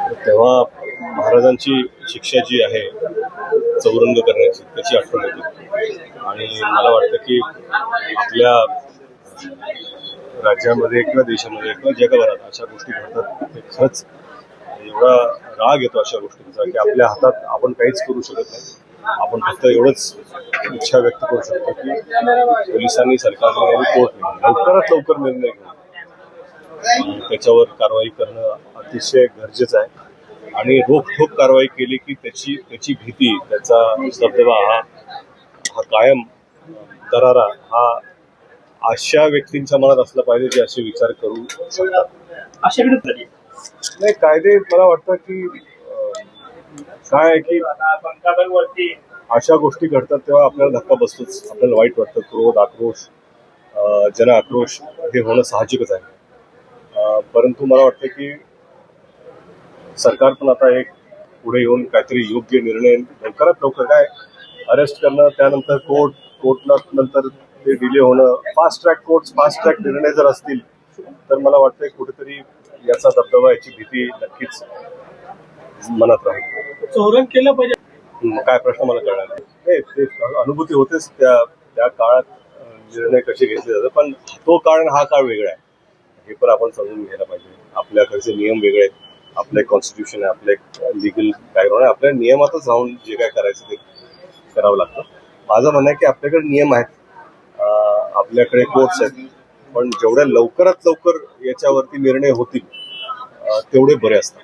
तेव्हा महाराजांची शिक्षा जी आहे चौरंग करण्याची त्याची आठवण येते आणि मला वाटतं की आपल्या राज्यामध्ये किंवा देशामध्ये किंवा जगभरात अशा गोष्टी घडतात ते खरंच एवढा राग येतो अशा गोष्टींचा की आपल्या हातात आपण काहीच करू शकत नाही. आपण फक्त एवढंच इच्छा व्यक्त करू शकतो की पोलिसांनी सरकारने आणि कोर्टने लवकरात लवकर निर्णय घेऊन त्याच्यावर कारवाई करणं अतिशय गरजेचं आहे आणि रोखठोक कारवाई केली की त्याची भीती त्याचा दबदबा हा कायम दरारा हा अशा व्यक्तींच्या मनात असला पाहिजे जे असे विचार करू शकतात. नाही कायदे मला वाटतं की काय आहे की अशा गोष्टी घडतात तेव्हा आपल्याला धक्का बसतोच. आपल्याला वाईट वाटतं. क्रोध आक्रोश जन आक्रोश हे होणं साहजिकच आहे. परंतु मला वाटतं की सरकार पण आता एक पुढे येऊन काहीतरी योग्य निर्णय लवकरात लवकर काय अरेस्ट करणं त्यानंतर कोर्टला नंतर ते डिले होणं फास्ट ट्रॅक निर्णय जर असतील तर मला वाटतं कुठेतरी याचा दबदबा याची भीती नक्कीच मनात राहील. चौरंग केलं पाहिजे काय प्रश्न मला कळणार नाही. ते अनुभूती होतेच त्या काळात निर्णय कसे घेतले जातात पण तो काळ आणि हा काळ वेगळा आहे हे पण आपण समजून घ्यायला पाहिजे. आपल्याकडचे नियम वेगळे आहेत. आपलं कॉन्स्टिट्यूशन आहे. आपलं एक लिगल बॅकग्राऊंड आहे. आपल्या नियमातच राहून जे काय करायचं ते करावं लागतं. माझं म्हणणं आहे की आपल्याकडे नियम आहेत. आपल्याकडे कोर्ट्स आहेत पण जेवढ्या लवकरात लवकर याच्यावरती निर्णय होतील तेवढे बरे असतात.